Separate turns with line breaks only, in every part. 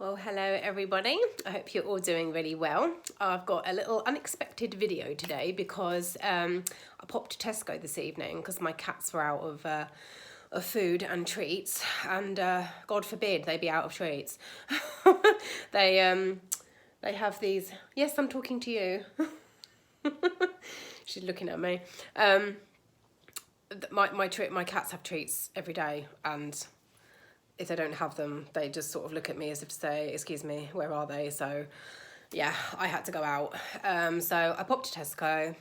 Well, hello everybody. I hope you're all doing really well. I've got a little unexpected video today because I popped to Tesco this evening because my cats were out of food and treats, and God forbid they be out of treats. They have these. Yes, I'm talking to you. She's looking at me. My cats have treats every day, and if they don't have them, they just sort of look at me as if to say, excuse me, where are they? So yeah, I had to go out. So I popped to Tesco,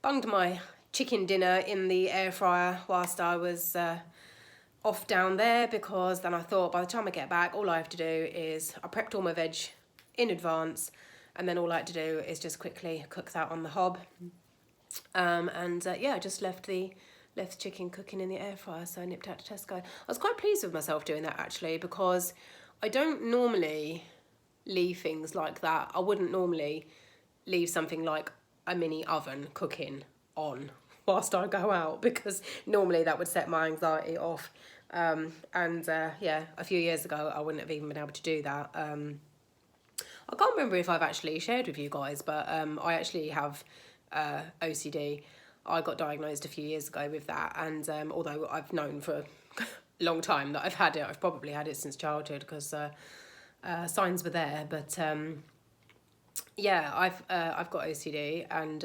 bunged my chicken dinner in the air fryer whilst I was off down there, because then I thought by the time I get back, all I have to do is, I prepped all my veg in advance, and then all I had to do is just quickly cook that on the hob. Yeah, I just left the chicken cooking in the air fryer, so I nipped out to Tesco. I was quite pleased with myself doing that actually, because I don't normally leave things like that. I wouldn't normally leave something like a mini oven cooking on whilst I go out, because normally that would set my anxiety off. Yeah, a few years ago I wouldn't have even been able to do that. I can't remember if I've actually shared with you guys, but I actually have OCD. I got diagnosed a few years ago with that, and although I've known for a long time that I've had it, I've probably had it since childhood, because signs were there. But yeah, I've got OCD, and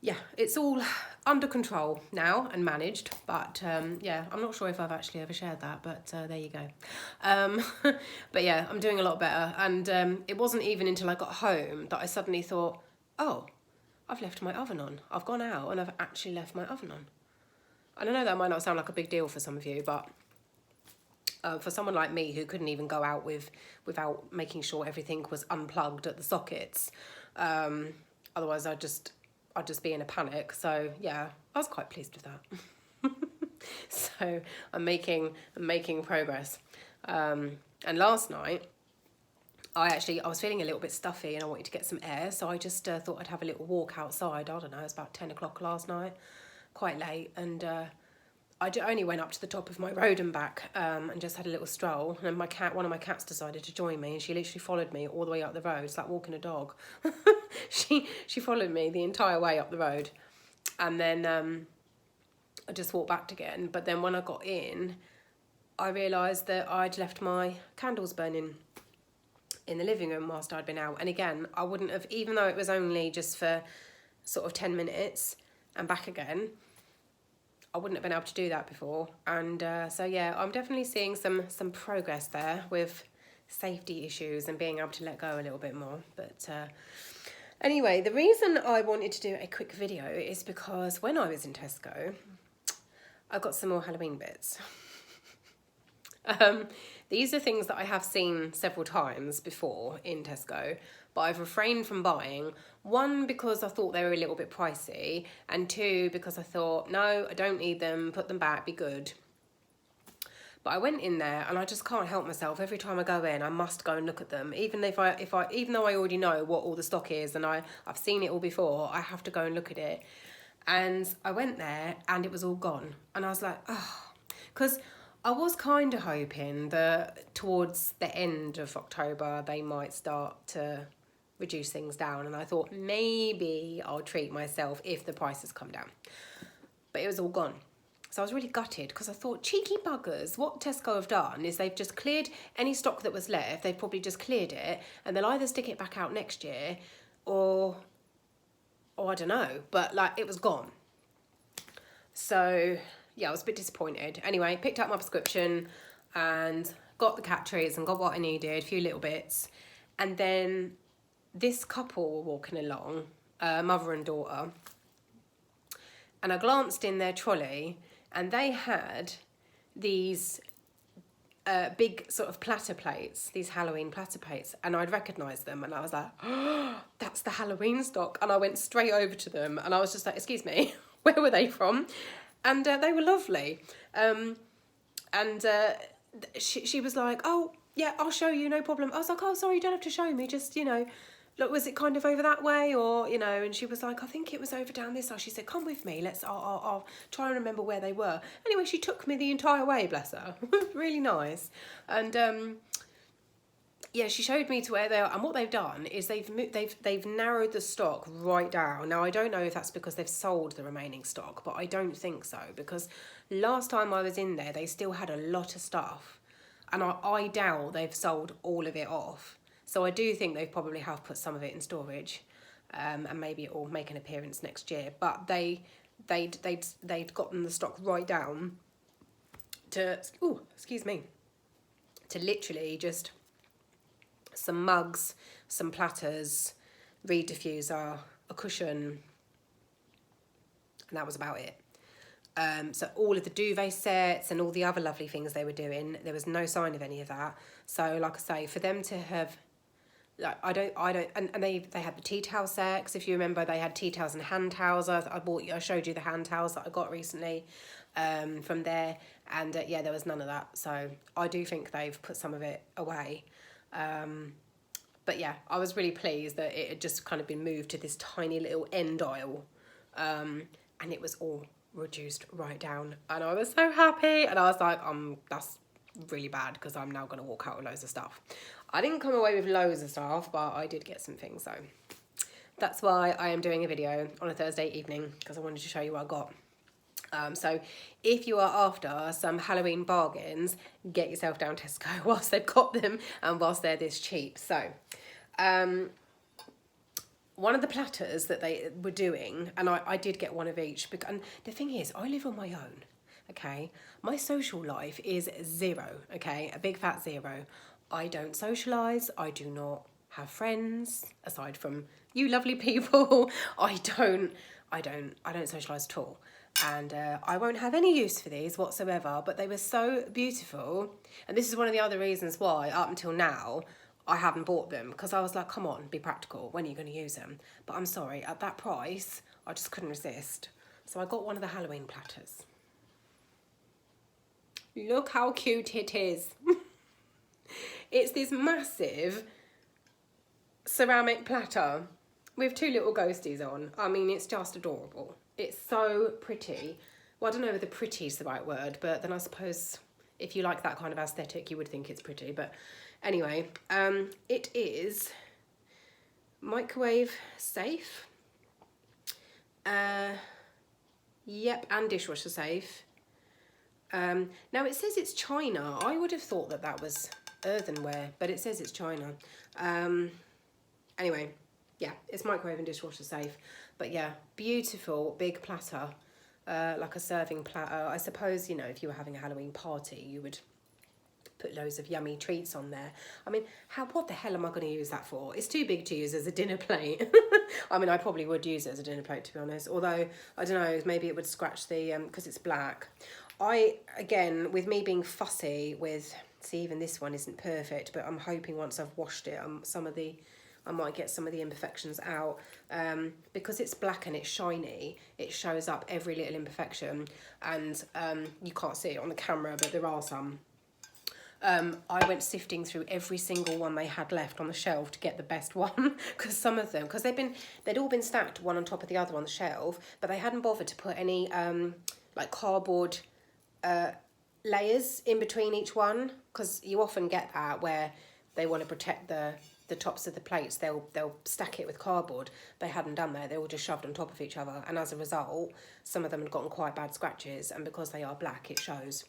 yeah, it's all under control now and managed. But yeah, I'm not sure if I've actually ever shared that, but there you go. But yeah, I'm doing a lot better, and it wasn't even until I got home that I suddenly thought, oh, I've left my oven on. I've gone out and I've actually left my oven on. And I know that might not sound like a big deal for some of you, but for someone like me who couldn't even go out without making sure everything was unplugged at the sockets, otherwise I'd just be in a panic. So yeah, I was quite pleased with that. So I'm making progress. And last night, I was feeling a little bit stuffy and I wanted to get some air, so I just thought I'd have a little walk outside. I don't know, it was about 10 o'clock last night, quite late, and I only went up to the top of my road and back, and just had a little stroll, and one of my cats decided to join me, and she literally followed me all the way up the road. It's like walking a dog. She followed me the entire way up the road, and then I just walked back again. But then when I got in, I realised that I'd left my candles burning in the living room whilst I'd been out. And again, I wouldn't have, even though it was only just for sort of 10 minutes and back again, I wouldn't have been able to do that before. And so yeah, I'm definitely seeing some progress there with safety issues and being able to let go a little bit more. But anyway, the reason I wanted to do a quick video is because when I was in Tesco, I got some more Halloween bits. These are things that I have seen several times before in Tesco, but I've refrained from buying. One, because I thought they were a little bit pricey, and two, because I thought, no, I don't need them, put them back, be good. But I went in there and I just can't help myself. Every time I go in, I must go and look at them. Even though I already know what all the stock is and I've seen it all before, I have to go and look at it. And I went there and it was all gone. And I was like, oh, because I was kind of hoping that towards the end of October, they might start to reduce things down. And I thought maybe I'll treat myself if the prices come down. But it was all gone. So I was really gutted, because I thought, cheeky buggers, what Tesco have done is they've just cleared any stock that was left. They've probably just cleared it, and they'll either stick it back out next year or I don't know. But like, it was gone. So yeah, I was a bit disappointed. Anyway, picked up my prescription and got the cat treats and got what I needed, a few little bits. And then this couple were walking along, mother and daughter. And I glanced in their trolley and they had these big sort of platter plates, these Halloween platter plates. And I'd recognised them and I was like, oh, that's the Halloween stock. And I went straight over to them and I was just like, excuse me, where were they from? And they were lovely. She was like, oh, yeah, I'll show you, no problem. I was like, oh, sorry, you don't have to show me. Just, look, was it kind of over that way? Or, and she was like, I think it was over down this side. She said, come with me. I'll try and remember where they were. Anyway, she took me the entire way, bless her. Really nice. And yeah, she showed me to where they are, and what they've done is they've narrowed the stock right down. Now I don't know if that's because they've sold the remaining stock, but I don't think so, because last time I was in there they still had a lot of stuff, and I doubt they've sold all of it off. So I do think they probably have put some of it in storage, and maybe it will make an appearance next year. But they'd gotten the stock right down to, oh, excuse me, to literally just some mugs, some platters, reed diffuser, a cushion, and that was about it. So all of the duvet sets and all the other lovely things they were doing, there was no sign of any of that. So like I say, for them to have, like, I don't, and they had the tea towel sets. If you remember, they had tea towels and hand towels. I showed you the hand towels that I got recently from there, and yeah, there was none of that. So I do think they've put some of it away. But yeah, I was really pleased that it had just kind of been moved to this tiny little end aisle, and it was all reduced right down, and I was so happy. And I was like, that's really bad, because I'm now going to walk out with loads of stuff. I didn't come away with loads of stuff, but I did get some things, so that's why I am doing a video on a Thursday evening, because I wanted to show you what I got. So if you are after some Halloween bargains, get yourself down Tesco whilst they've got them and whilst they're this cheap. So one of the platters that they were doing, and I did get one of each, because, and the thing is, I live on my own, okay? My social life is zero, okay? A big fat zero. I don't socialise, I do not have friends, aside from you lovely people. I don't socialise at all. And I won't have any use for these whatsoever, but they were so beautiful. And this is one of the other reasons why, up until now, I haven't bought them, because I was like, come on, be practical, when are you going to use them? But I'm sorry, at that price, I just couldn't resist. So I got one of the Halloween platters. Look how cute it is. It's this massive ceramic platter with two little ghosties on. I mean, it's just adorable. It's so pretty. Well, I don't know whether pretty is the right word, but then I suppose if you like that kind of aesthetic, you would think it's pretty. But anyway, it is microwave safe. Yep, and dishwasher safe. Now it says it's china. I would have thought that that was earthenware, but it says it's china. Anyway, yeah, it's microwave and dishwasher safe. But yeah, beautiful big platter, like a serving platter. I suppose, you know, if you were having a Halloween party, you would put loads of yummy treats on there. I mean, what the hell am I going to use that for? It's too big to use as a dinner plate. I mean, I probably would use it as a dinner plate, to be honest. Although, I don't know, maybe it would scratch the, because it's black. Again, with me being fussy with, see, even this one isn't perfect, but I'm hoping once I've washed it, I might get some of the imperfections out. Because it's black and it's shiny, it shows up every little imperfection, and you can't see it on the camera, but there are some. I went sifting through every single one they had left on the shelf to get the best one, because some of them, because they'd all been stacked one on top of the other on the shelf, but they hadn't bothered to put any like cardboard layers in between each one, because you often get that where they want to protect the tops of the plates. They'll stack it with cardboard. They hadn't done that. They all just shoved on top of each other, and as a result, some of them had gotten quite bad scratches, and because they are black, it shows.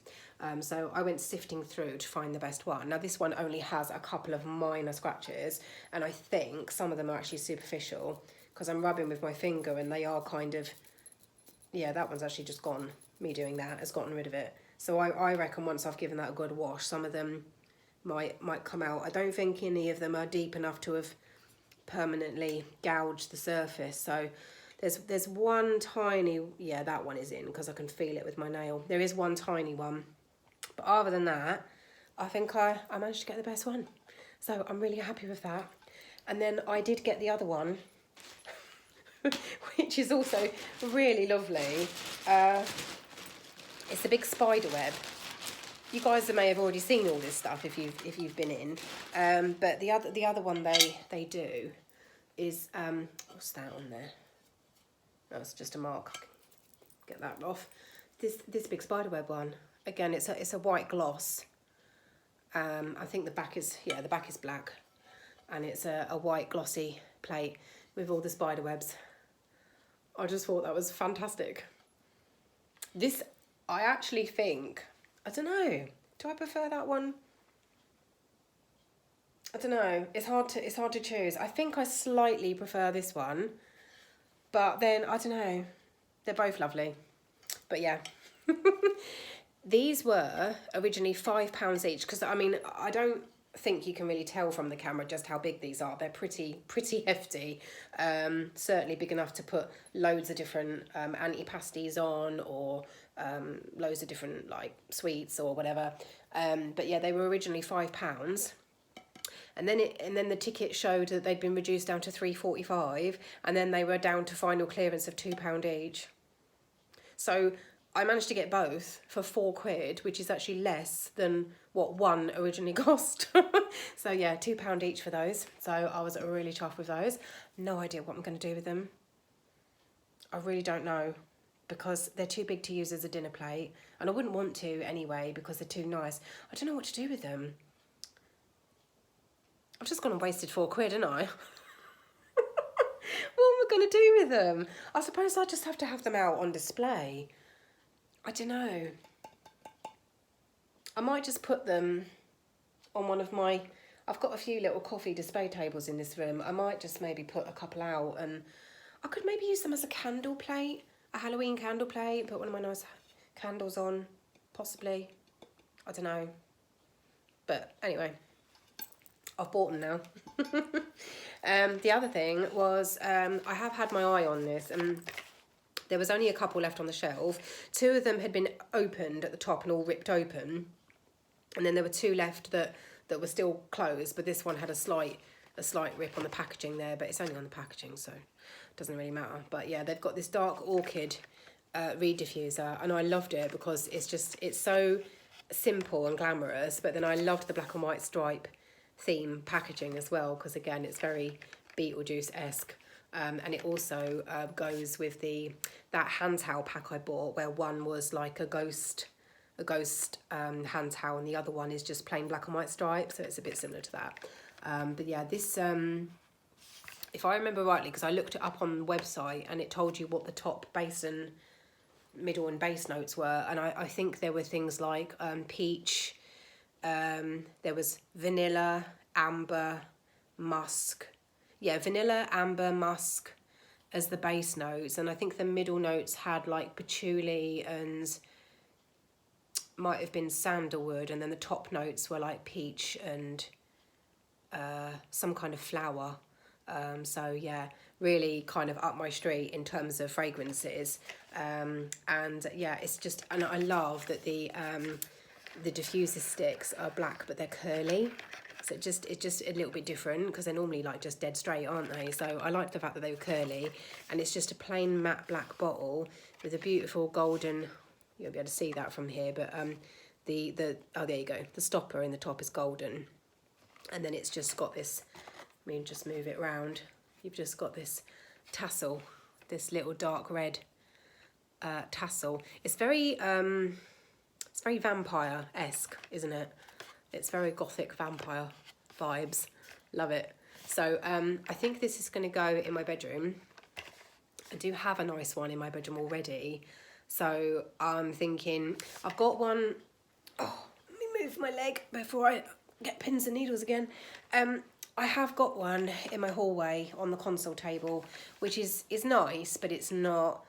So I went sifting through to find the best one. Now this one only has a couple of minor scratches, and I think some of them are actually superficial, because I'm rubbing with my finger and they are kind of, yeah, that one's actually just gone. Me doing that has gotten rid of it. So I reckon once I've given that a good wash, some of them might come out. I don't think any of them are deep enough to have permanently gouged the surface. So there's one tiny, yeah, that one is in, because I can feel it with my nail. There is one tiny one, but other than that, I think I managed to get the best one. So I'm really happy with that. And then I did get the other one, which is also really lovely. It's a big spider web. You guys may have already seen all this stuff if you've been in. But the other one they do is what's that on there? Oh, it's just a mark. Get that off. This big spiderweb one. Again, it's a white gloss. I think the back is black, and it's a white glossy plate with all the spider webs. I just thought that was fantastic. This, I actually think, I don't know, do I prefer that one? I don't know, it's hard to choose. I think I slightly prefer this one, but then, I don't know, they're both lovely. But yeah. These were originally £5 each, because I mean, I don't think you can really tell from the camera just how big these are. They're pretty hefty. Certainly big enough to put loads of different antipasties on, or loads of different like sweets or whatever. But yeah, they were originally £5. And then the ticket showed that they'd been reduced down to £3.45, and then they were down to final clearance of £2 each. So I managed to get both for £4, which is actually less than what one originally cost. So yeah, £2 each for those. So I was really chuffed with those. No idea what I'm going to do with them. I really don't know, because they're too big to use as a dinner plate, and I wouldn't want to anyway because they're too nice. I don't know what to do with them. I've just gone and wasted £4, haven't I? What am I going to do with them? I suppose I just have to have them out on display. I don't know. I might just put them on one of my... I've got a few little coffee display tables in this room. I might just maybe put a couple out, and I could maybe use them as a candle plate, a Halloween candle plate, put one of my nice candles on, possibly. I don't know. But anyway, I've bought them now. The other thing was, I have had my eye on this, and there was only a couple left on the shelf. 2 of them had been opened at the top and all ripped open, and then there were 2 left that were still closed, but this one had a slight rip on the packaging there, but it's only on the packaging, so it doesn't really matter. But yeah, they've got this dark orchid reed diffuser, and I loved it because it's so simple and glamorous, but then I loved the black and white stripe theme packaging as well, because again, it's very Beetlejuice-esque. And it also goes with that hand towel pack I bought, where one was like a ghost hand towel, and the other one is just plain black and white stripes, so it's a bit similar to that. But yeah, this, if I remember rightly, because I looked it up on the website, and it told you what the top base and middle and base notes were, and I think there were things like peach, there was vanilla, amber, musk. Yeah, vanilla, amber, musk as the base notes, and I think the middle notes had like patchouli and might have been sandalwood, and then the top notes were like peach and some kind of flower. So yeah, really kind of up my street in terms of fragrances. And yeah, it's just, and I love that the diffuser sticks are black, but they're curly. So it's just a little bit different, because they're normally like just dead straight, aren't they? So I like the fact that they were curly, and it's just a plain matte black bottle with a beautiful golden, you'll be able to see that from here, but oh, there you go, the stopper in the top is golden, and then it's just got this, I mean, just move it around, you've just got this tassel, this little dark red tassel. It's very vampire-esque, isn't it? It's very gothic vampire vibes. Love it. So I think this is going to go in my bedroom. I do have a nice one in my bedroom already. So I'm thinking, I've got one. Oh, let me move my leg before I get pins and needles again. I have got one in my hallway on the console table, which is nice, but it's not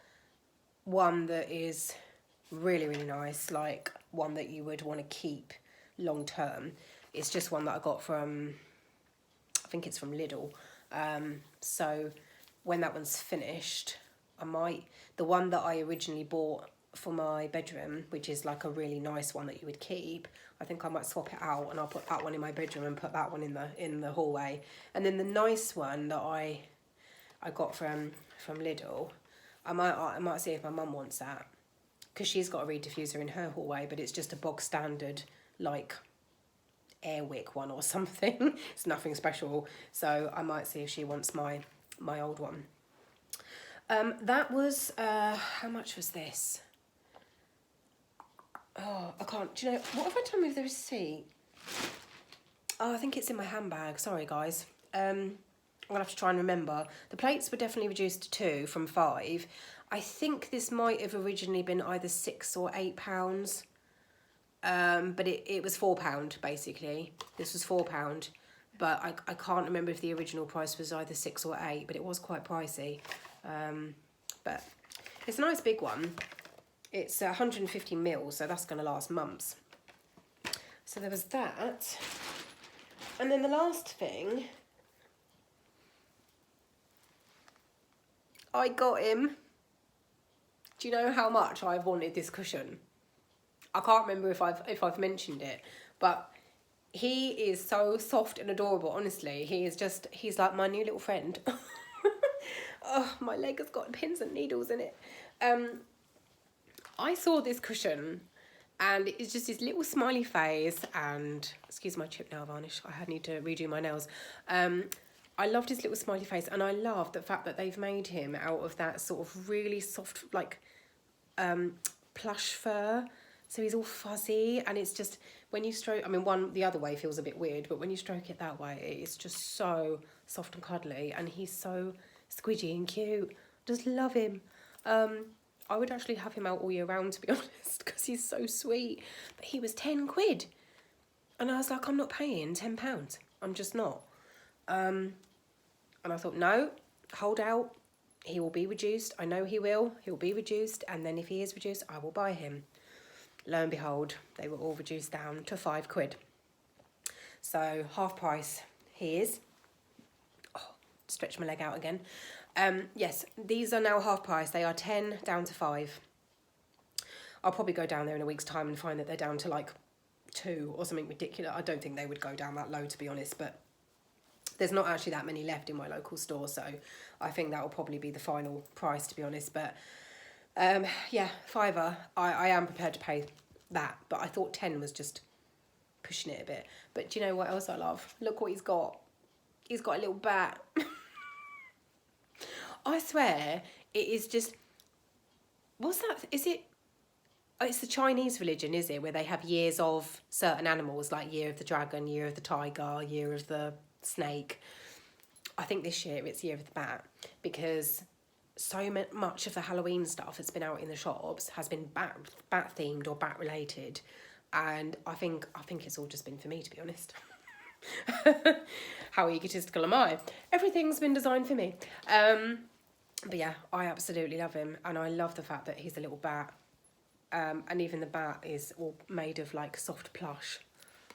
one that is really, really nice, like one that you would want to keep long term. It's just one that I got from, I think it's from Lidl. So when that one's finished, the one that I originally bought for my bedroom, which is like a really nice one that you would keep, I think I might swap it out, and I'll put that one in my bedroom and put that one in the hallway. And then the nice one that I got from Lidl, I might see if my mum wants that, because she's got a reed diffuser in her hallway, but it's just a bog standard like Airwick one or something. It's nothing special, so I might see if she wants my old one. That was how much was this? Oh, I can't, do you know what, have I done with the receipt? Oh, I think it's in my handbag. Sorry, guys. I'm gonna have to try and remember. The plates were definitely reduced to 2 from 5. I think this might have originally been either £6 or £8. But it was £4 basically. This was £4. But I can't remember if the original price was either 6 or 8, but it was quite pricey. But it's a nice big one. It's 150 mils, so that's going to last months. So there was that. And then the last thing, I got him. Do you know how much I've wanted this cushion? I can't remember if I've mentioned it, but he is so soft and adorable, honestly. He's like my new little friend. Oh, my leg has got pins and needles in it. I saw this cushion and it's just this little smiley face and, excuse my chip nail varnish, I need to redo my nails. I loved his little smiley face, and I love the fact that they've made him out of that sort of really soft, like, plush fur. So he's all fuzzy, and it's just, when you stroke, I mean, the other way feels a bit weird, but when you stroke it that way, it's just so soft and cuddly, and he's so squidgy and cute. Just love him. I would actually have him out all year round, to be honest, because he's so sweet. But he was 10 quid. And I was like, I'm not paying £10. I'm just not. And I thought, no, hold out. He will be reduced. I know he will. He'll be reduced. And then if he is reduced, I will buy him. Lo and behold, they were all reduced down to 5 quid. So half price he is. Oh, stretch my leg out again. Yes, these are now half price. They are 10 down to 5. I'll probably go down there in a week's time and find that they're down to like 2 or something ridiculous. I don't think they would go down that low, to be honest, but there's not actually that many left in my local store, so I think that will probably be the final price, to be honest. But yeah, £5. I am prepared to pay that, but I thought 10 was just pushing it a bit. But do you know what else I love? Look what he's got. He's got a little bat. I swear, it is just, what's that? Is it, oh, it's the Chinese religion, is it? Where they have years of certain animals, like year of the dragon, year of the tiger, year of the snake. I think this year it's year of the bat, because so much of the Halloween stuff that's been out in the shops has been bat themed or bat related, and I think it's all just been for me, to be honest. How egotistical am I? Everything's been designed for me. But yeah, I absolutely love him, and I love the fact that he's a little bat, and even the bat is all made of like soft plush.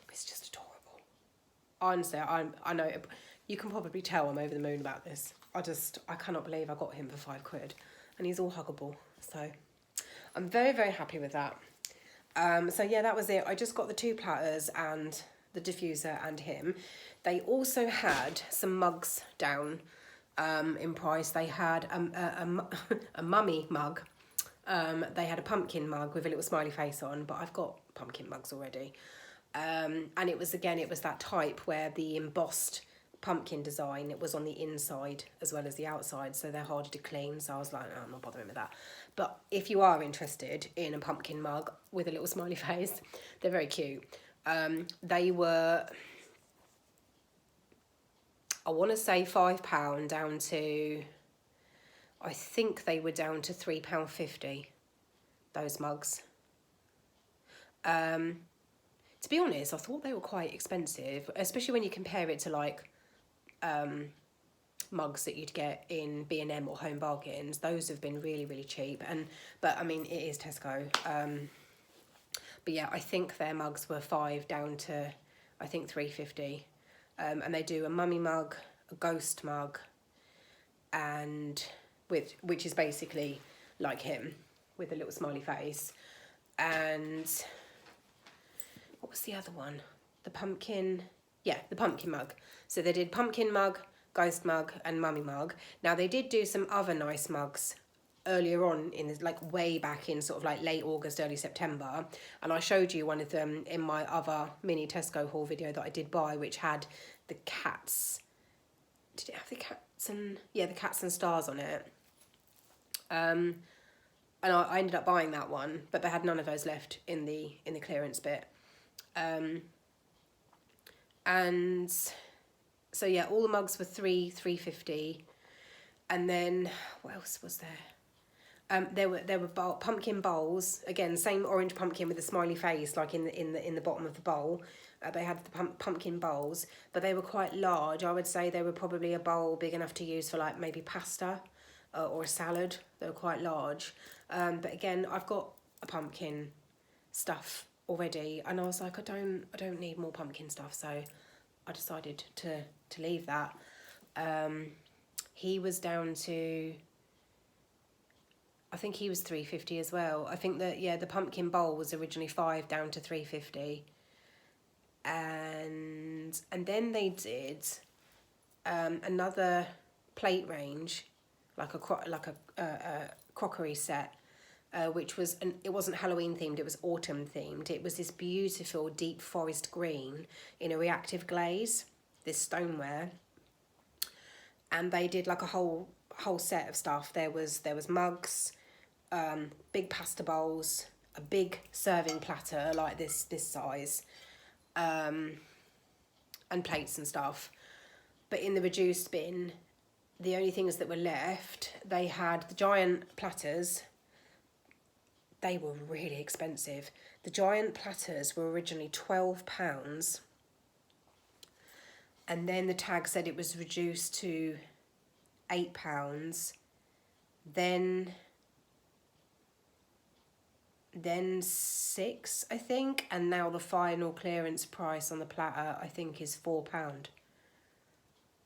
It's just adorable. Honestly, I know you can probably tell I'm over the moon about this. I cannot believe I got him for 5 quid, and he's all huggable. So I'm very, very happy with that. So yeah, that was it. I just got the 2 platters and the diffuser and him. They also had some mugs down in price. They had a mummy mug. They had a pumpkin mug with a little smiley face on, but I've got pumpkin mugs already. And it was that type where the embossed pumpkin design, it was on the inside as well as the outside, so they're harder to clean. So I was like, no, I'm not bothering with that. But if you are interested in a pumpkin mug with a little smiley face, they're very cute. They were, I want to say £5 down to, I think they were down to £3.50, those mugs. To be honest, I thought they were quite expensive, especially when you compare it to like mugs that you'd get in B&M or Home Bargains. Those have been really, really cheap. But I mean, it is Tesco. But yeah, I think their mugs were 5 down to, I think, £3.50. And they do a mummy mug, a ghost mug, and which is basically like him with a little smiley face. And what was the other one? The pumpkin mug. So they did pumpkin mug, ghost mug, and mummy mug. Now they did do some other nice mugs earlier on in this, like way back in sort of like late August, early September, and I showed you one of them in my other mini Tesco haul video that I did buy, which had the cats. Did it have the cats and, yeah, the cats and stars on it? And I ended up buying that one, but they had none of those left in the clearance bit. And so yeah, all the mugs were $3.50, and then what else was there? There were pumpkin bowls, again same orange pumpkin with a smiley face like in the bottom of the bowl. They had the pumpkin bowls, but they were quite large. I would say they were probably a bowl big enough to use for like maybe pasta or a salad. They were quite large. But again, I've got a pumpkin stuff already, and I was like, I don't need more pumpkin stuff, so I decided to leave that. He was down to, I think he was $3.50 as well. I think that, yeah, the pumpkin bowl was originally $5 down to $3.50. And then they did another plate range, like a crockery set, which was, it wasn't Halloween themed, it was autumn themed. It was this beautiful deep forest green in a reactive glaze, this stoneware. And they did like a whole set of stuff. There was mugs, big pasta bowls, a big serving platter like this size, and plates and stuff. But in the reduced bin, the only things that were left, they had the giant platters. They were really expensive. The giant platters were originally £12, and then the tag said it was reduced to £8, then £6, I think, and now the final clearance price on the platter, I think, is £4.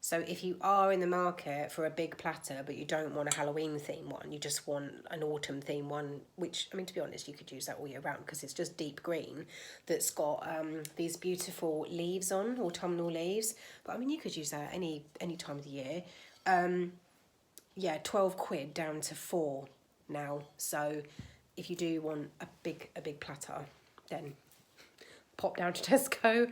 So if you are in the market for a big platter, but you don't want a Halloween theme one, you just want an autumn theme one, which, I mean, to be honest, you could use that all year round because it's just deep green that's got these beautiful leaves on, autumnal leaves. But I mean, you could use that any time of the year. Yeah, £12 down to £4 now. So if you do want a big platter, then pop down to Tesco.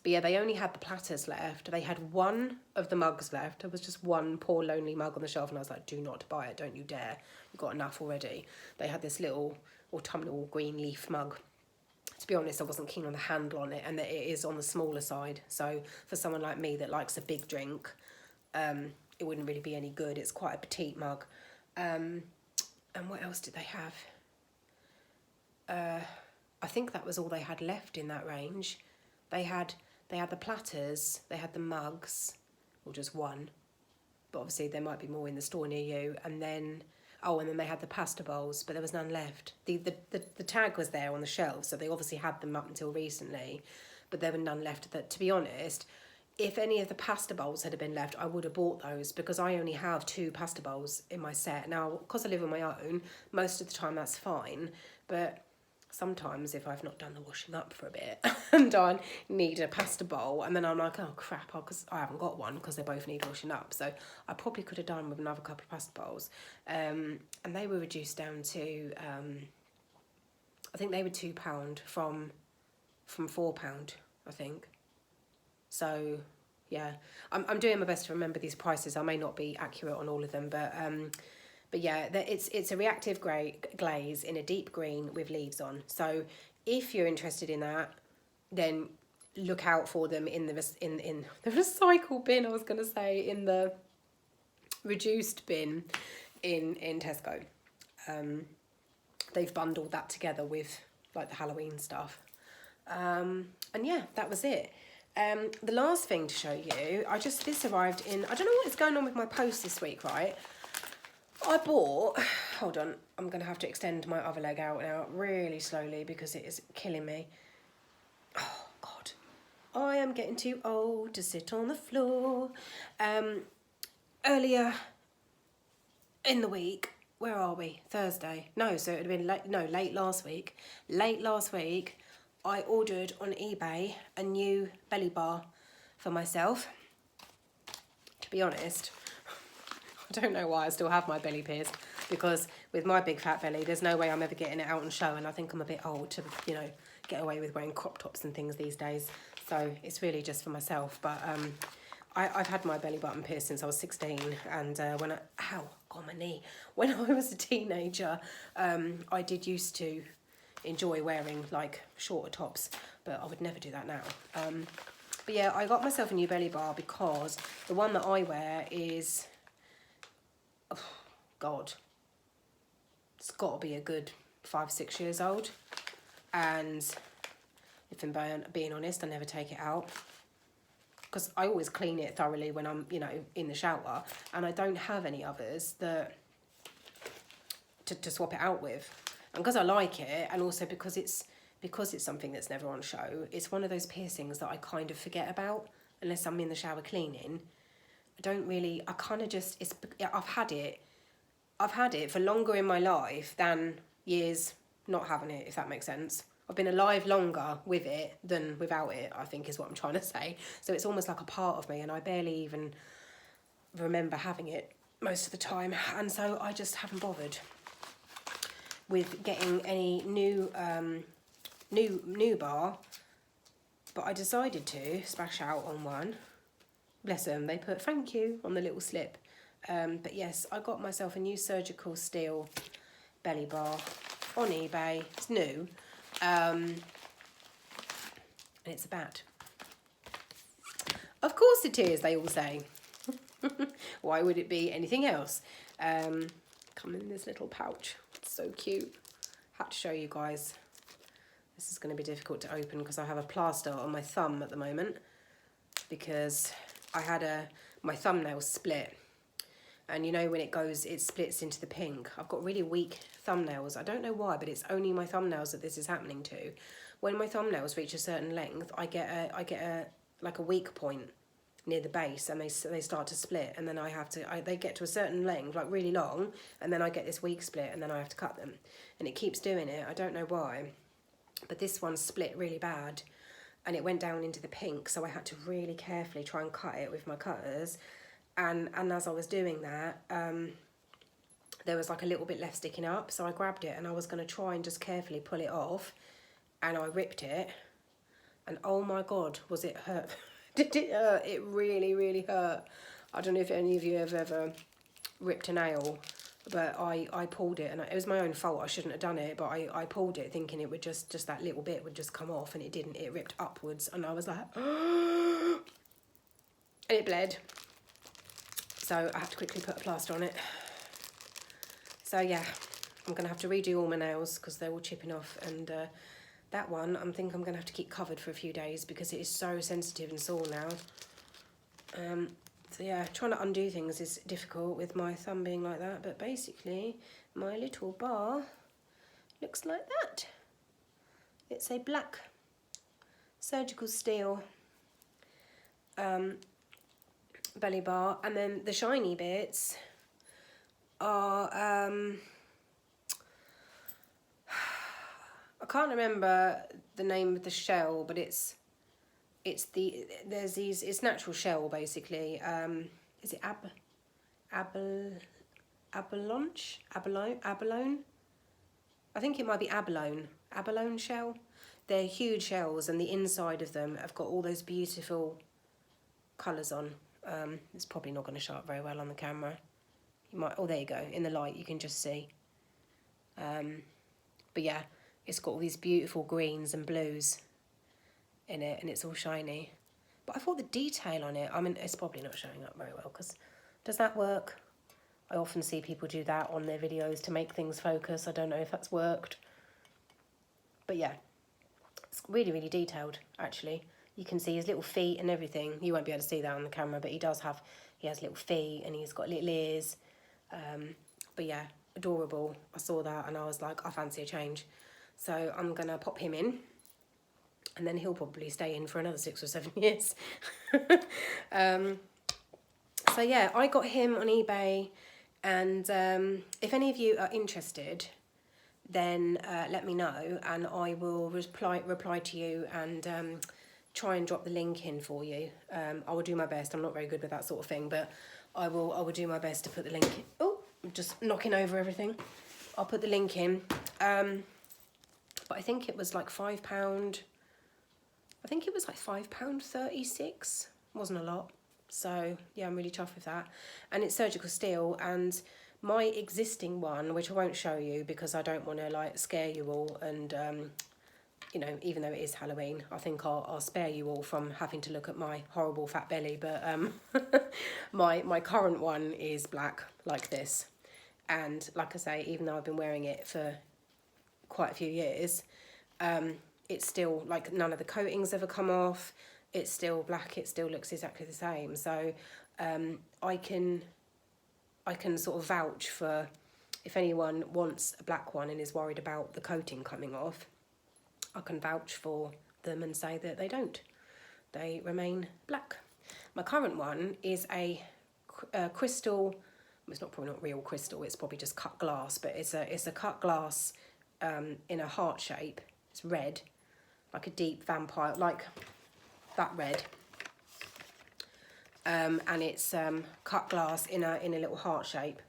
But yeah, they only had the platters left. They had one of the mugs left. There was just one poor lonely mug on the shelf, and I was like, do not buy it, don't you dare. You've got enough already. They had this little autumnal green leaf mug. To be honest, I wasn't keen on the handle on it, and that it is on the smaller side. So for someone like me that likes a big drink, it wouldn't really be any good. It's quite a petite mug. And what else did they have? I think that was all they had left in that range. They had the platters, they had the mugs, or just one, but obviously there might be more in the store near you. And then, and then they had the pasta bowls, but there was none left. The tag was there on the shelf, so they obviously had them up until recently, but there were none left. That, to be honest, if any of the pasta bowls had been left, I would have bought those, because I only have 2 pasta bowls in my set. Now, because I live on my own, most of the time that's fine, but sometimes if I've not done the washing up for a bit and I need a pasta bowl, and then I'm like, oh crap, because I haven't got one because they both need washing up. So I probably could have done with another couple of pasta bowls. And they were reduced down to, I think they were £2 from £4, I think. So yeah, I'm doing my best to remember these prices. I may not be accurate on all of them, but yeah, it's a reactive glaze in a deep green with leaves on. So if you're interested in that, then look out for them in the recycle bin. I was going to say in the reduced bin in Tesco. They've bundled that together with like the Halloween stuff. And yeah, that was it. The last thing to show you, this arrived in, I don't know what's going on with my post this week, right? I bought, hold on, I'm going to have to extend my other leg out now really slowly because it is killing me. Oh, God. I am getting too old to sit on the floor. Earlier in the week, where are we? Thursday. No, so it would have been late last week. Late last week, I ordered on eBay a new belly bar for myself. To be honest, I don't know why I still have my belly pierced, because with my big fat belly, there's no way I'm ever getting it out on show, and I think I'm a bit old to, get away with wearing crop tops and things these days. So it's really just for myself. But I've had my belly button pierced since I was 16, and my knee. When I was a teenager, I did used to enjoy wearing like shorter tops, but I would never do that now. But yeah, I got myself a new belly bar because the one that I wear is, oh, God, it's got to be a good 5-6 years old. And if I'm being honest, I never take it out, because I always clean it thoroughly when I'm, you know, in the shower, and I don't have any others that to swap it out with. And because I like it, and also because it's something that's never on show, it's one of those piercings that I kind of forget about unless I'm in the shower cleaning. I kind of just, I've had it for longer in my life than years not having it, if that makes sense. I've been alive longer with it than without it, I think is what I'm trying to say. So it's almost like a part of me, and I barely even remember having it most of the time. And so I just haven't bothered with getting any new bar, but I decided to splash out on one. Bless them, they put thank you on the little slip. But yes, I got myself a new surgical steel belly bar on eBay. It's new, and it's a bat. Of course it is, they all say. Why would it be anything else? Come in this little pouch. It's so cute. Had to show you guys. This is going to be difficult to open because I have a plaster on my thumb at the moment, because I had my thumbnail split. And you know when it splits into the pink. I've got really weak thumbnails. I don't know why, but it's only my thumbnails that this is happening to. When my thumbnails reach a certain length, I get a like a weak point near the base, and they start to split, and then they get to a certain length, like really long, and then I get this weak split, and then I have to cut them, and it keeps doing it. I don't know why, but this one split really bad, and it went down into the pink, so I had to really carefully try and cut it with my cutters. And as I was doing that, there was like a little bit left sticking up, so I grabbed it and I was going to try and just carefully pull it off, and I ripped it, and oh my God, was it hurt. Did it hurt? It really, really hurt. I don't know if any of you have ever ripped a nail, but I pulled it, and it was my own fault. I shouldn't have done it, but I pulled it thinking it would just that little bit would just come off, and it didn't. It ripped upwards, and I was like, and it bled. So I have to quickly put a plaster on it. So yeah, I'm going to have to redo all my nails because they're all chipping off. And that one, I think I'm going to have to keep covered for a few days because it is so sensitive and sore now. So yeah, trying to undo things is difficult with my thumb being like that. But basically, my little bar looks like that. It's a black surgical steel belly bar, and then the shiny bits are I can't remember the name of the shell, but it's natural shell basically. Is it abalone? I think it might be abalone shell. They're huge shells, and the inside of them have got all those beautiful colours on. It's probably not going to show up very well on the camera. You might, oh there you go, in the light you can just see. But yeah, it's got all these beautiful greens and blues in it, and it's all shiny. But I thought the detail on it, I mean, it's probably not showing up very well, because does that work? I often see people do that on their videos to make things focus. I don't know if that's worked. But yeah, it's really, really detailed, actually. You can see his little feet and everything. You won't be able to see that on the camera, but he has little feet, and he's got little ears. But yeah, adorable. I saw that and I was like, I fancy a change. So I'm going to pop him in, and then he'll probably stay in for another 6 or 7 years. So yeah, I got him on eBay, and if any of you are interested, then let me know, and I will reply to you and try and drop the link in for you. I will do my best. I'm not very good with that sort of thing, but I will do my best to put the link in. Oh, I'm just knocking over everything. I'll put the link in. But I think it was like £5. I think it was like £5.36. Wasn't a lot. So yeah, I'm really chuffed with that. And it's surgical steel, and my existing one, which I won't show you because I don't want to like scare you all and you know, even though it is Halloween, I think I'll spare you all from having to look at my horrible fat belly. But my current one is black like this. And like I say, even though I've been wearing it for quite a few years, it's still like none of the coatings ever come off. It's still black. It still looks exactly the same. So I can sort of vouch for if anyone wants a black one and is worried about the coating coming off. I can vouch for them and say that they don't. They remain black. My current one is a crystal. It's probably not real crystal. It's probably just cut glass, but it's a cut glass in a heart shape. It's red, like a deep vampire, like that red. And it's cut glass in a little heart shape.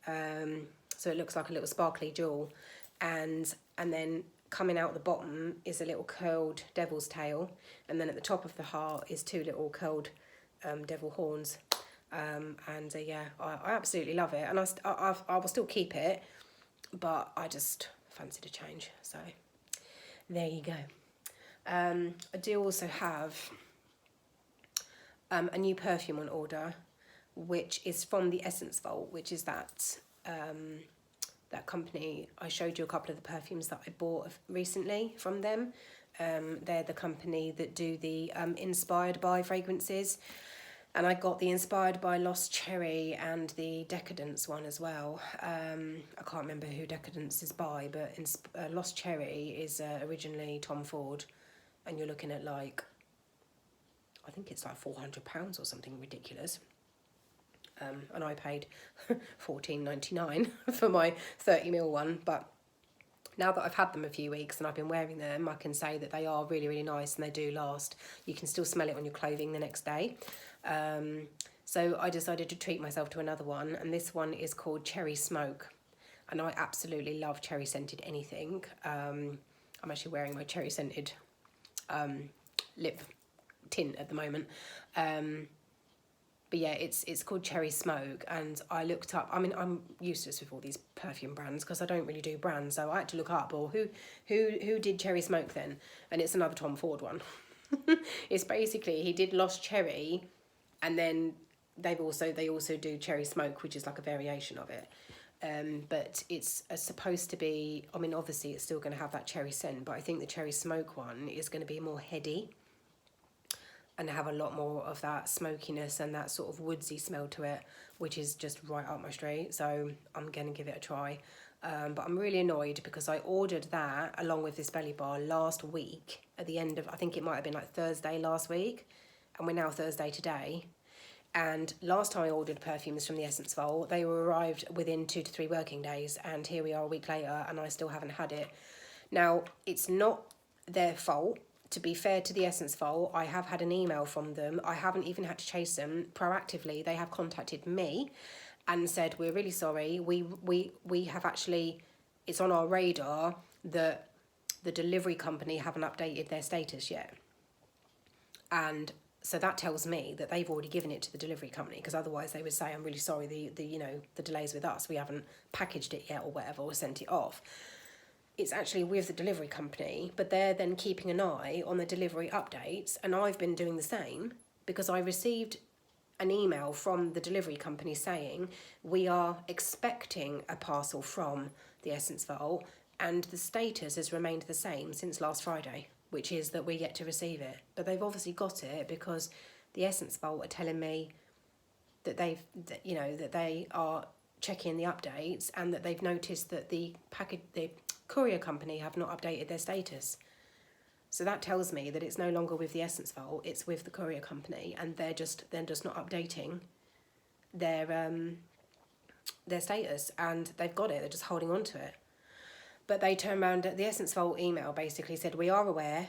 So it looks like a little sparkly jewel, and then coming out the bottom is a little curled devil's tail, and then at the top of the heart is two little curled devil horns. Yeah, I absolutely love it, and I will still keep it, but I just fancied a change. So there you go. I do also have a new perfume on order, which is from the Essence Vault, which is that company. I showed you a couple of the perfumes that I bought recently from them. They're the company that do the Inspired By fragrances. And I got the Inspired By Lost Cherry and the Decadence one as well. I can't remember who Decadence is by, but Lost Cherry is originally Tom Ford. And you're looking at like, I think it's like £400 or something ridiculous. And I paid $14.99 for my 30ml one. But now that I've had them a few weeks and I've been wearing them, I can say that they are really, really nice and they do last. You can still smell it on your clothing the next day. So I decided to treat myself to another one, and this one is called Cherry Smoke. And I absolutely love cherry scented anything. I'm actually wearing my cherry scented lip tint at the moment. But yeah, it's called Cherry Smoke, and I looked up. I mean, I'm useless with all these perfume brands because I don't really do brands, so I had to look up. Or who did Cherry Smoke then? And it's another Tom Ford one. It's basically he did Lost Cherry, and then they also do Cherry Smoke, which is like a variation of it. But it's supposed to be. I mean, obviously it's still going to have that cherry scent, but I think the Cherry Smoke one is going to be more heady and have a lot more of that smokiness and that sort of woodsy smell to it, which is just right up my street. So I'm going to give it a try. But I'm really annoyed because I ordered that along with this belly bar last week at the end of, I think it might have been like Thursday last week, and we're now Thursday today. And last time I ordered perfumes from the Essence Vault, they were arrived within 2 to 3 working days, and here we are a week later and I still haven't had it. Now, it's not their fault. To be fair to the Essence Vault, I have had an email from them. I haven't even had to chase them. Proactively, they have contacted me and said, we're really sorry. We have actually, it's on our radar that the delivery company haven't updated their status yet. And so that tells me that they've already given it to the delivery company, because otherwise they would say, I'm really sorry, the delay's with us. We haven't packaged it yet or whatever, or sent it off. It's actually with the delivery company, but they're then keeping an eye on the delivery updates, and I've been doing the same because I received an email from the delivery company saying we are expecting a parcel from the Essence Vault, and the status has remained the same since last Friday, which is that we're yet to receive it. But they've obviously got it because the Essence Vault are telling me that that they are checking the updates and that they've noticed that the courier company have not updated their status. So that tells me that it's no longer with the Essence Vault, it's with the courier company, and they're just not updating their status, and they've got it, they're just holding on to it. But they turned around, the Essence Vault email basically said, we are aware,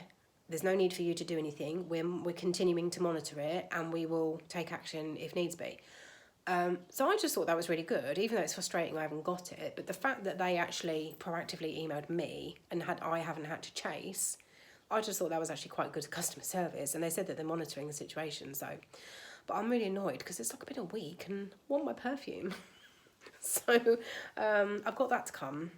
there's no need for you to do anything, we're continuing to monitor it, and we will take action if needs be. So I just thought that was really good, even though it's frustrating I haven't got it. But the fact that they actually proactively emailed me and I haven't had to chase, I just thought that was actually quite good customer service. And they said that they're monitoring the situation. So, but I'm really annoyed because it's like been a week and I want my perfume. So I've got that to come.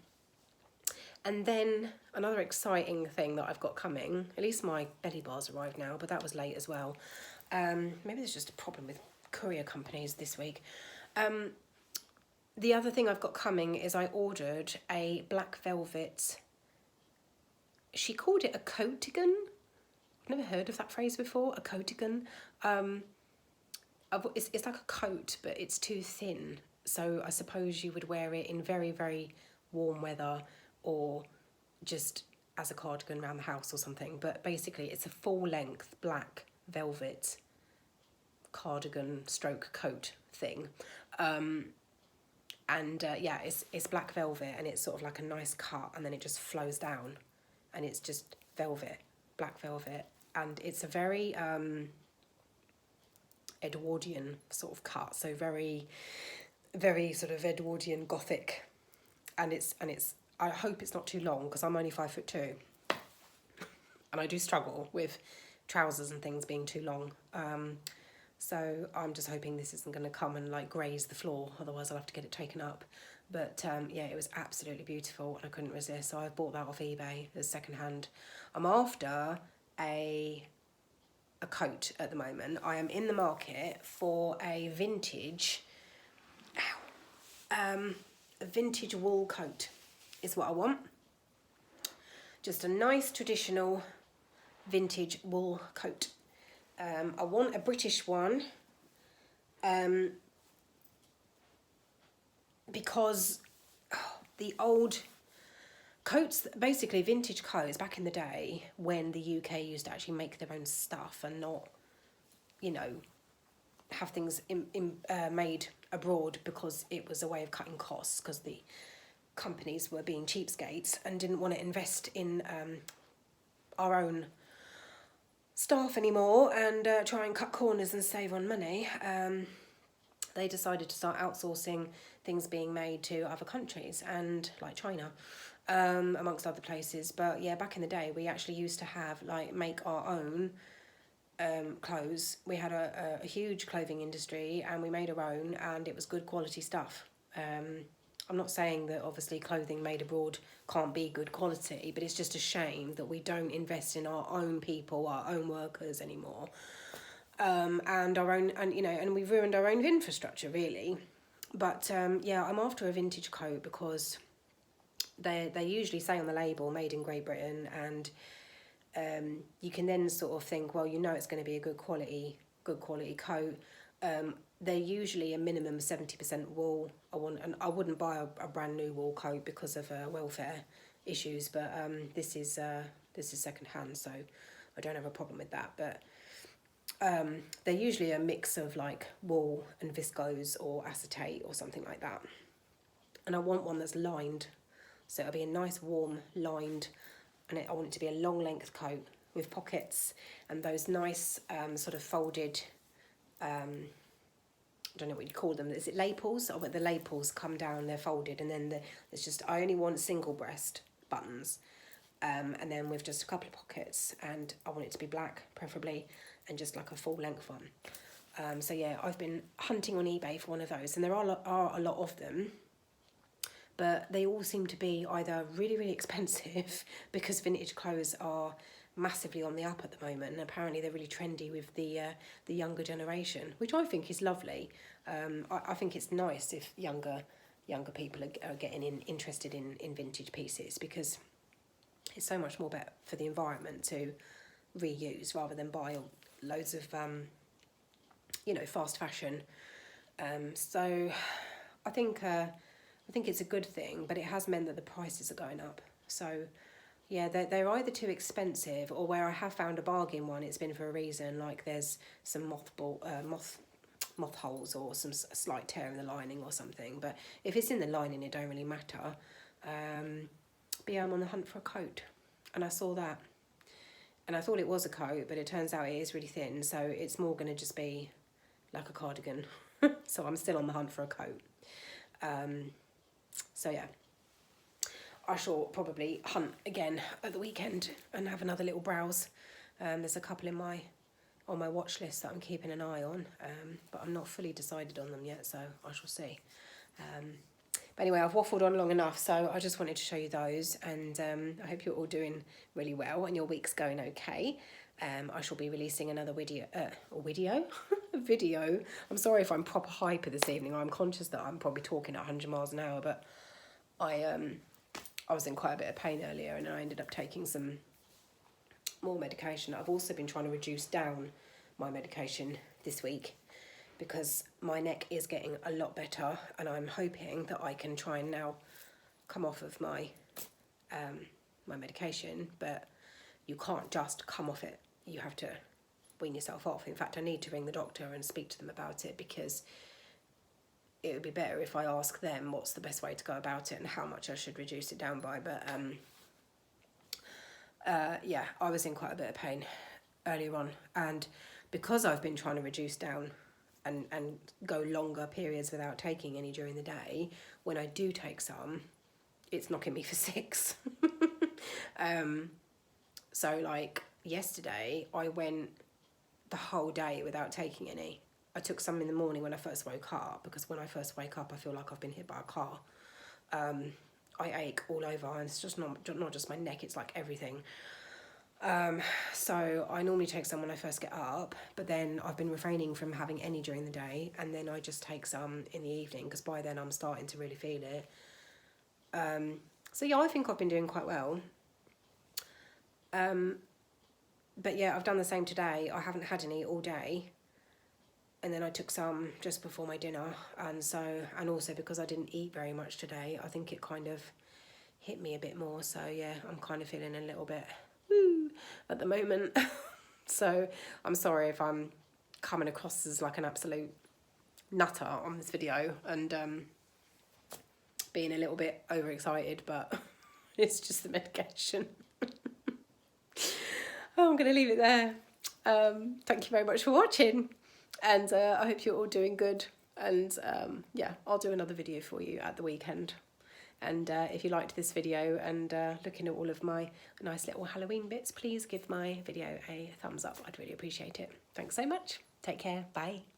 And then another exciting thing that I've got coming, at least my belly bars arrived now, but that was late as well. Maybe there's just a problem with courier companies this week. The other thing I've got coming is I ordered a black velvet. She called it a coatigan. I've never heard of that phrase before, a coatigan. It's like a coat, but it's too thin. So I suppose you would wear it in very, very warm weather or just as a cardigan around the house or something. But basically it's a full length black velvet cardigan stroke coat thing. Yeah, it's black velvet and it's sort of like a nice cut and then it just flows down and it's just velvet, black velvet. And it's a very Edwardian sort of cut, so very, very sort of Edwardian Gothic. And it's I hope it's not too long because I'm only 5'2", and I do struggle with trousers and things being too long. So I'm just hoping this isn't going to come and like graze the floor, otherwise I'll have to get it taken up. But yeah, it was absolutely beautiful and I couldn't resist, so I bought that off eBay as secondhand. I'm after a coat at the moment. I am in the market for a vintage, a vintage wool coat is what I want. Just a nice traditional vintage wool coat. I want a British one because the old coats, basically vintage coats back in the day when the UK used to actually make their own stuff and not, you know, have things made abroad because it was a way of cutting costs because the companies were being cheapskates and didn't want to invest in our own staff anymore and try and cut corners and save on money. They decided to start outsourcing things being made to other countries and like China, amongst other places. But yeah, back in the day we actually used to have like make our own clothes. We had a huge clothing industry and we made our own and it was good quality stuff. I'm not saying that obviously clothing made abroad can't be good quality, but it's just a shame that we don't invest in our own people, our own workers anymore. And our own, and you know, and we've ruined our own infrastructure really. But yeah, I'm after a vintage coat because they usually say on the label made in Great Britain, and you can then sort of think, well, you know, it's going to be a good quality coat. They're usually a minimum 70% wool. I wouldn't buy a brand new wool coat because of welfare issues, but this is second hand, so I don't have a problem with that. But they're usually a mix of like wool and viscose or acetate or something like that. And I want one that's lined, so it'll be a nice warm lined, and I want it to be a long length coat with pockets and those nice sort of folded. I don't know what you call them. Is it lapels? Oh, but the lapels come down, they're folded, and then it's just, I only want single breast buttons, and then with just a couple of pockets, and I want it to be black, preferably, and just like a full length one. So yeah, I've been hunting on eBay for one of those, and there are a lot of them, but they all seem to be either really, really expensive because vintage clothes are massively on the up at the moment, and apparently they're really trendy with the younger generation, which I think is lovely. I think it's nice if younger people are getting interested in vintage pieces, because it's so much more better for the environment to reuse rather than buy loads of you know, fast fashion. So I think it's a good thing, but it has meant that the prices are going up. So yeah, they're either too expensive, or where I have found a bargain one, it's been for a reason. Like there's some moth holes or some slight tear in the lining or something. But if it's in the lining, it don't really matter. But yeah, I'm on the hunt for a coat, and I saw that, and I thought it was a coat, but it turns out it is really thin, so it's more going to just be like a cardigan. So I'm still on the hunt for a coat. So yeah, I shall probably hunt again at the weekend and have another little browse. There's a couple on my watch list that I'm keeping an eye on, but I'm not fully decided on them yet, so I shall see. But anyway, I've waffled on long enough, so I just wanted to show you those, and I hope you're all doing really well and your week's going okay. I shall be releasing another video, video. I'm sorry if I'm proper hyper this evening. I'm conscious that I'm probably talking at 100 miles an hour, but I was in quite a bit of pain earlier, and I ended up taking some more medication. I've also been trying to reduce down my medication this week, because my neck is getting a lot better, and I'm hoping that I can try and now come off of my my medication. But you can't just come off it. You have to wean yourself off. In fact, I need to ring the doctor and speak to them about it, because it would be better if I ask them what's the best way to go about it and how much I should reduce it down by. But yeah, I was in quite a bit of pain earlier on, and because I've been trying to reduce down and go longer periods without taking any during the day, when I do take some, it's knocking me for 6. So like yesterday, I went the whole day without taking any. I took some in the morning when I first woke up, because when I first wake up, I feel like I've been hit by a car. I ache all over, and it's just not just my neck, it's like everything. So I normally take some when I first get up, but then I've been refraining from having any during the day, and then I just take some in the evening, because by then I'm starting to really feel it. So yeah, I think I've been doing quite well. But yeah, I've done the same today. I haven't had any all day, and then I took some just before my dinner, and also because I didn't eat very much today, I think it kind of hit me a bit more. So yeah, I'm kind of feeling a little bit woo at the moment. So I'm sorry if I'm coming across as like an absolute nutter on this video and being a little bit overexcited, but it's just the medication. Oh, I'm going to leave it there. Thank you very much for watching, and I hope you're all doing good, and yeah, I'll do another video for you at the weekend. And if you liked this video and looking at all of my nice little Halloween bits, please give my video a thumbs up. I'd really appreciate it. Thanks so much. Take care. Bye.